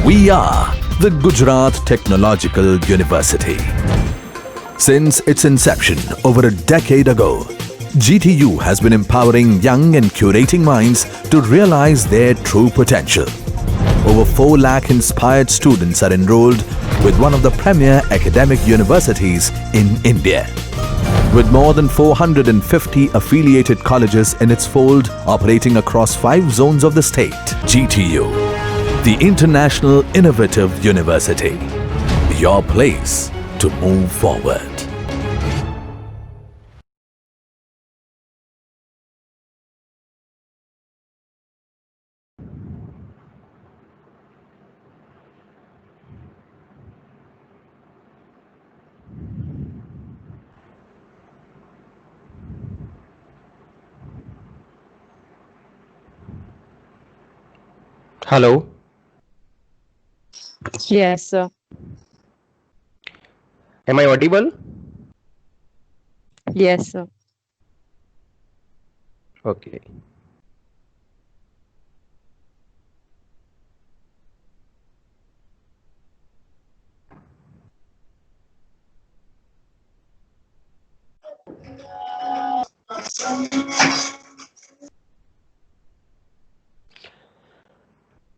We are the Gujarat Technological University. Since its inception over a decade ago, GTU has been empowering young and curating minds to realize their true potential. Over 4 lakh inspired students are enrolled with one of the premier academic universities in India. With more than 450 affiliated colleges in its fold operating across 5 zones of the state, GTU, the International Innovative University, your place to move forward. Hello. Yes, Am I audible? yes, Okay.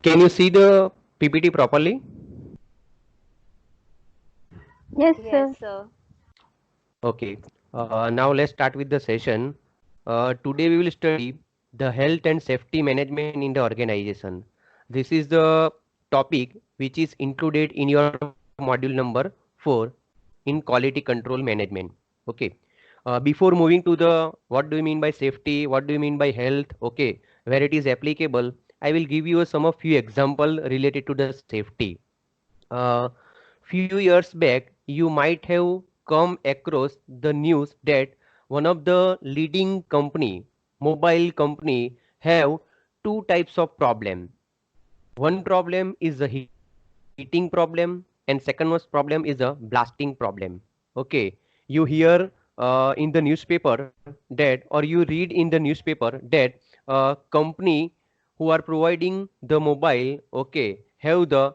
Can you see the PPT properly? Yes, Yes, sir. sir. Okay. Now let's start with the session. Today we will study the health and safety management in the organization. This is the topic which is included in your module number 4 in quality control management. Okay. Before moving to the what do you mean by safety, what do you mean by health, okay, where it is applicable, I will give you some of few example related to the safety. uh, few years back you might have come across the news that one of the leading company, mobile company, have two types of problem. One problem is the heating problem and second one problem is the blasting problem. Okay, you hear in the newspaper that, or you read in the newspaper that company who are providing the mobile, okay, have the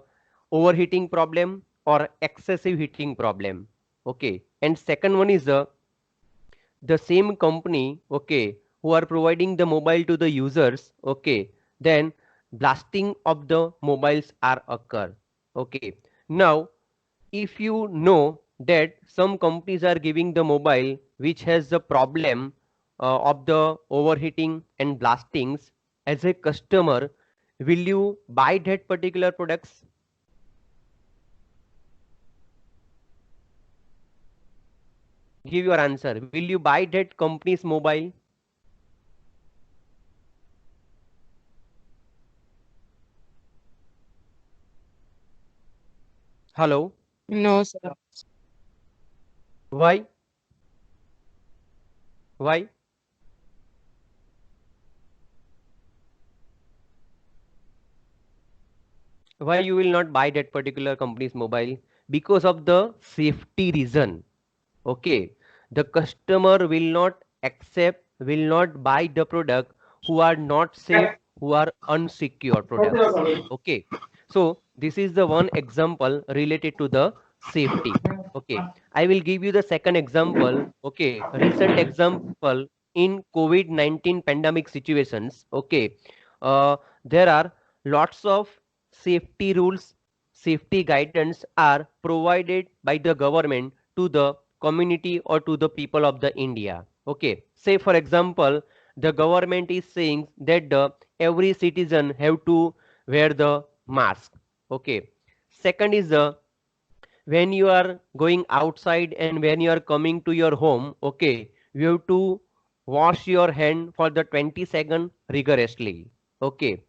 overheating problem or excessive heating problem. Okay, and second one is the same company, okay, who are providing the mobile to the users, okay, then blasting of the mobiles are occur. Okay, now if you know that some companies are giving the mobile which has the problem of the overheating and blastings, as a customer will you buy that particular products? Give your answer. Will you buy that company's mobile? Hello. no, sir. Why? Why? Why you will not buy that particular company's mobile? Because of the safety reason. Okay, the customer will not accept, will not buy the product who are not safe, who are unsecure products. Okay, so this is the one example related to the safety. Okay, I will give you the second example. Okay, recent example in COVID-19 pandemic situations. Okay, there are lots of safety rules, safety guidance are provided by the government to the community or to the people of the India. Okay, say for example, the government is saying that the every citizen have to wear the mask. Okay, second is the when you are going outside and when you are coming to your home, okay, you have to wash your hand for the 20 second rigorously. Okay,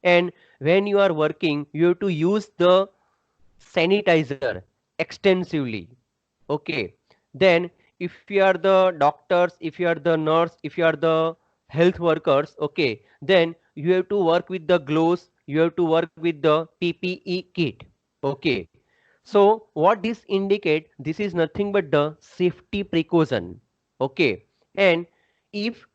and when you are working you have to use the sanitizer extensively. Okay, then if you are the doctors, if you are the nurse, if you are the health workers, okay, then you have to work with the gloves, you have to work with the PPE kit. Okay, so what this indicate, this is nothing but the safety precaution. Okay, and if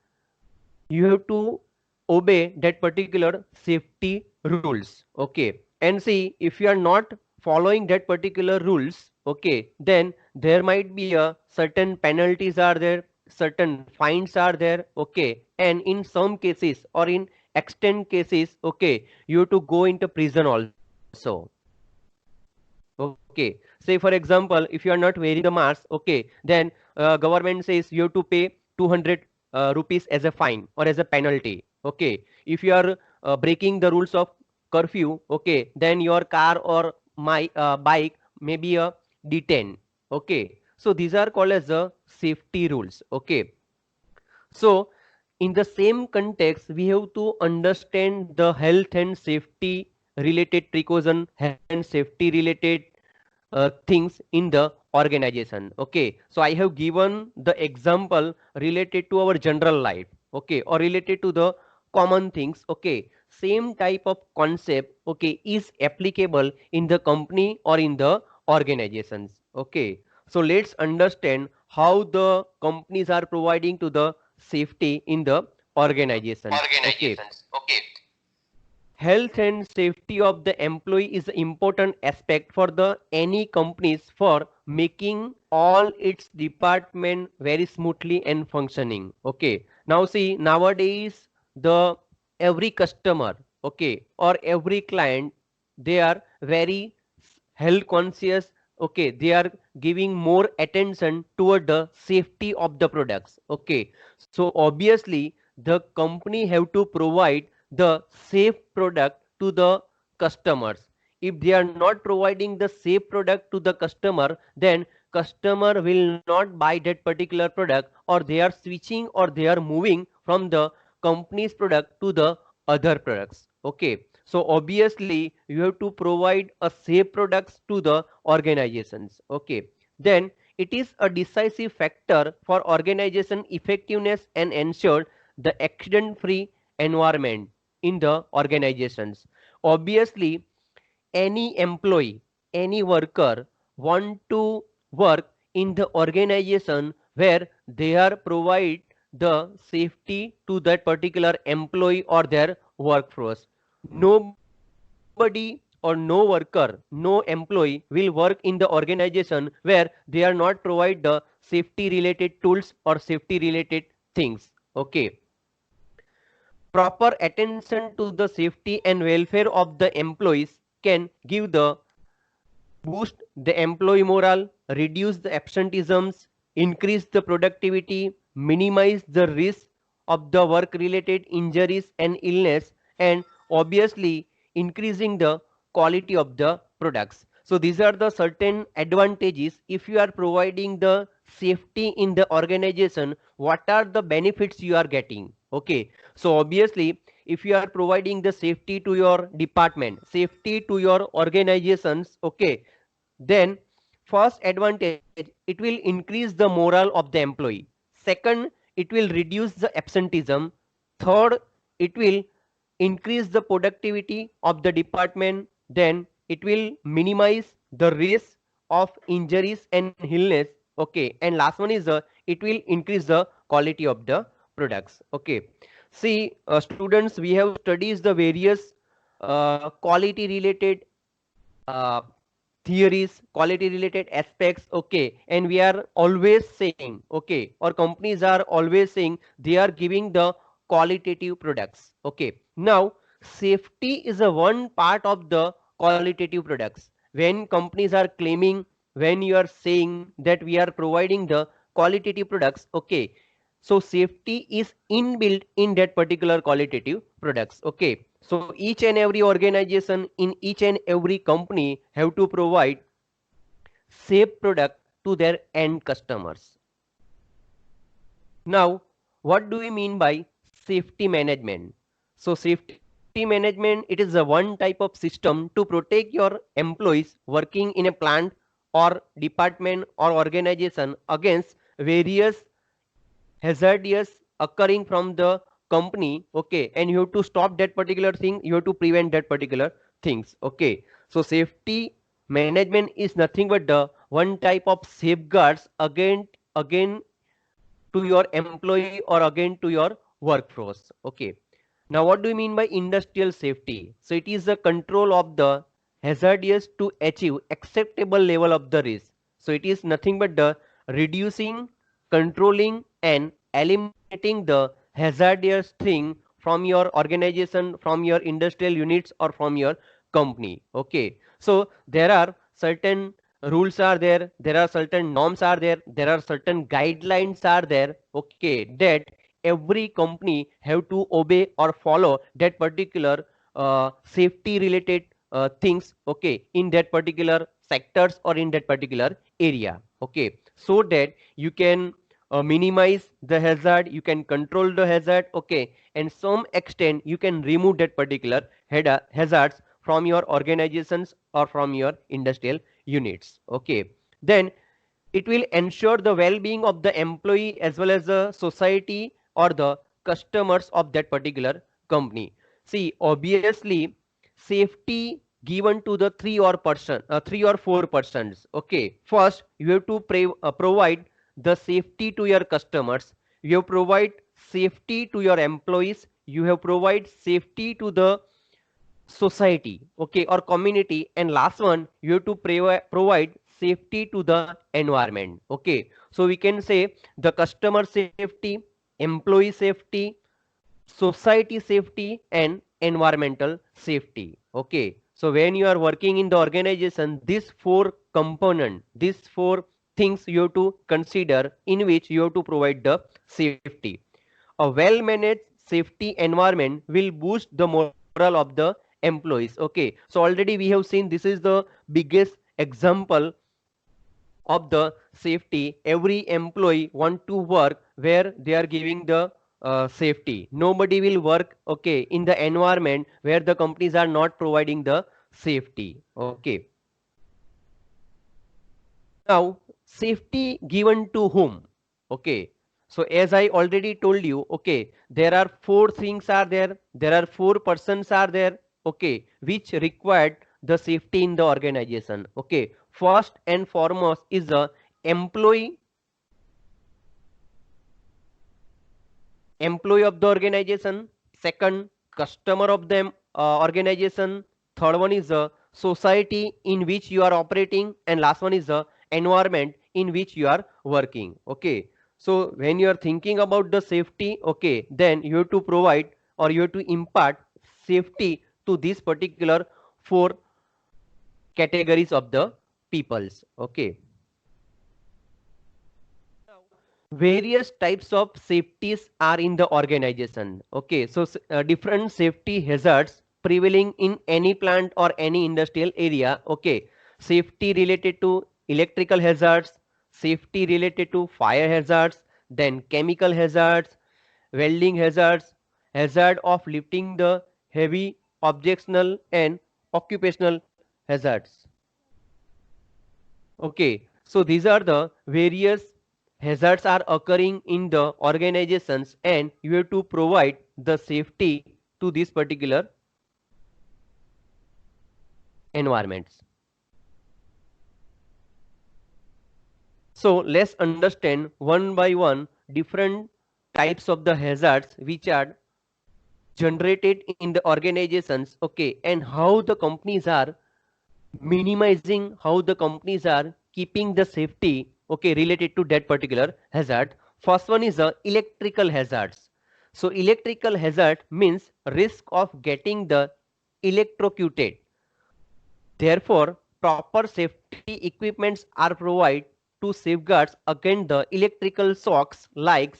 you have to obey that particular safety rules. Okay, and see, if you are not following that particular rules, okay, then there might be a certain penalties are there, certain fines are there. Okay, and in some cases or in extent cases, okay, you have to go into prison also. Okay, say for example, if you are not wearing the mask, okay, then government says you have to pay 200 rupees as a fine or as a penalty. Okay, if you are breaking the rules of curfew, okay, then your car or my bike may be a detained. Okay, so these are called as the safety rules. Okay, so in the same context, we have to understand the health and safety related precaution, health and safety related things in the organization. Okay, so I have given the example related to our general life, okay, or related to the common things. Okay, same type of concept, okay, is applicable in the company or in the organizations. Okay, so let's understand how the companies are providing to the safety in the organizations. Okay, Organizations. Okay. health and safety of the employee is an important aspect for the any companies for making all its department very smoothly and functioning. Okay, now see, nowadays the every customer, okay, or every client, they are very health conscious. Okay, they are giving more attention toward the safety of the products. Okay, so obviously the company have to provide the safe product to the customers. If they are not providing the safe product to the customer, then customer will not buy that particular product, or they are switching or they are moving from the company's product to the other products. Okay, so obviously you have to provide a safe products to the organizations. Okay, then it is a decisive factor for organization effectiveness and ensure the accident free environment in the organizations. Obviously, any employee, any worker want to work in the organization where they are provide the safety to that particular employee or their workforce. Nobody or no worker, no employee will work in the organization where they are not provide the safety related tools or safety related things. Okay, proper attention to the safety and welfare of the employees can give the boost the employee morale, reduce the absenteeisms, increase the productivity, minimize the risk of the work related injuries and illness, and obviously increasing the quality of the products. So these are the certain advantages if you are providing the safety in the organization. What are the benefits you are getting? Okay, so obviously if you are providing the safety to your department, safety to your organizations, okay, then first advantage, it will increase the morale of the employee. Second, it will reduce the absenteeism. Third, it will increase the productivity of the department. Then it will minimize the risk of injuries and illness. Okay, and last one is it will increase the quality of the products. Okay, see, students, we have studied the various quality related uh, theories, quality related aspects. Okay, and we are always saying, okay, or companies are always saying they are giving the qualitative products. Okay, now safety is a one part of the qualitative products. When companies are claiming, when you are saying that we are providing the qualitative products, okay, so safety is inbuilt in that particular qualitative products. Okay, so each and every organization in each and every company have to provide safe product to their end customers. Now, what do we mean by safety management? So safety management, it is a one type of system to protect your employees working in a plant or department or organization against various hazardous occurring from the company. Okay, and you have to stop that particular thing, you have to prevent that particular things. Okay, so safety management is nothing but the one type of safeguards again to your employee or again to your workforce. Okay, Now, what do you mean by industrial safety? So it is the control of the hazardous to achieve acceptable level of the risk. So it is nothing but the reducing, controlling and eliminating the hazardous thing from your organization, from your industrial units or from your company. Okay. So there are certain rules are there, there are certain norms are there are certain guidelines are there, okay, that every company have to obey or follow that particular safety related things, okay, in that particular sectors or in that particular area, okay, so that you can minimize the hazard, you can control the hazard, okay, and some extent you can remove that particular hazards from your organizations or from your industrial units, okay. Then it will ensure the well-being of the employee as well as the society or the customers of that particular company. See, obviously safety given to the three or four persons, okay. First you have to provide the safety to your customers, you have provide safety to your employees, you have provide safety to the society, okay, or community, and last one you have to provide safety to the environment, okay. So we can say the customer safety, employee safety, society safety and environmental safety, okay. So when you are working in the organization, these four component, these four things you have to consider, in which you have to provide the safety. A well managed safety environment will boost the morale of the employees, okay. So already we have seen this is the biggest example of the safety. Every employee want to work where they are giving the safety. Nobody will work, okay, in the environment where the companies are not providing the safety, okay. Now safety given to whom, okay. So as I already told you, okay, there are four things are there are four persons are there, okay, which required the safety in the organization, okay. First and foremost is the employee, employee of the organization. Second, customer of the organization. Third one is the society in which you are operating, and last one is the environment in which you are working, okay. So when you are thinking about the safety, okay, then you have to provide or you have to impart safety to this particular four categories of the peoples, okay. Various types of safeties are in the organization, okay. So different safety hazards prevailing in any plant or any industrial area, okay. Safety related to electrical hazards, safety related to fire hazards, then chemical hazards, welding hazards, hazard of lifting the heavy objectional and occupational hazards, okay. So these are the various hazards are occurring in the organizations, and you have to provide the safety to these particular environments. So let's understand one by one different types of the hazards which are generated in the organizations, okay, and how the companies are minimizing, how the companies are keeping the safety, okay, related to that particular hazard. First one is the electrical hazards. So electrical hazard means risk of getting the electrocuted. Therefore proper safety equipments are provided to safeguards against the electrical shocks, like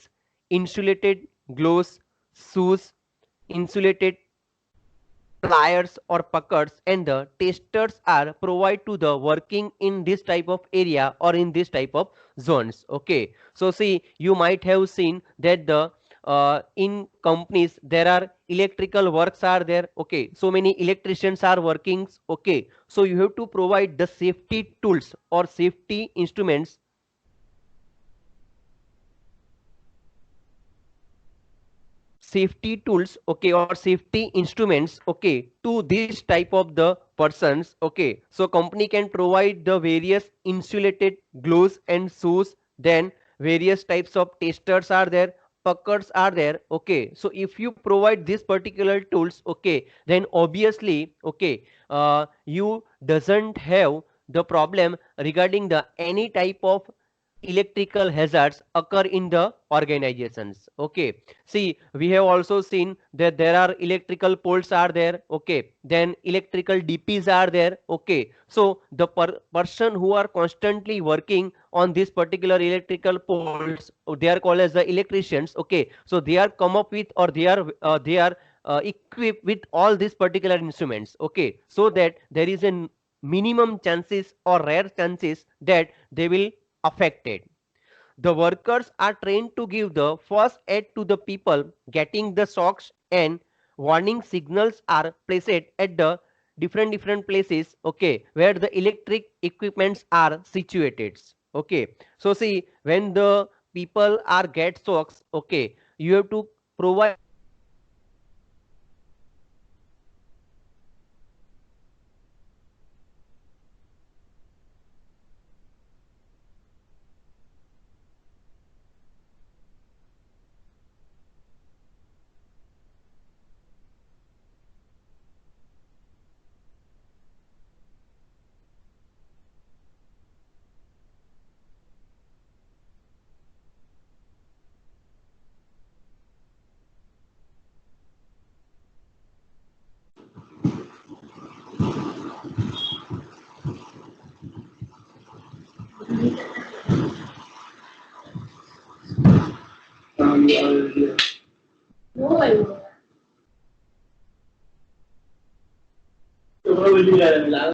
insulated gloves, shoes, insulated pliers or puckers, and the testers are provided to the working in this type of area or in this type of zones, okay. So see, you might have seen that the in companies there are electrical works are there, okay, so many electricians are working, okay. So you have to provide the safety tools or safety instruments, safety tools, okay, or safety instruments, okay, to this type of the persons, okay. So company can provide the various insulated gloves and shoes, then various types of testers are there, packers are there. Okay, so if you provide these particular tools, okay, then obviously, okay, you doesn't have the problem regarding the any type of electrical hazards occur in the organizations. Okay, see, we have also seen that there are electrical poles are there. Okay, then electrical dps are there. Okay, so the person who are constantly working on this particular electrical poles, they are called as the electricians. Okay, so they are come up with, or they are equipped with all these particular instruments. Okay, so that there is a minimum chances or rare chances that they will affected. The workers are trained to give the first aid to the people getting the shocks, and warning signals are placed at the different places. Okay, where the electric equipments are situated. Okay, so see, when the people are get shocks, okay, you have to provide No,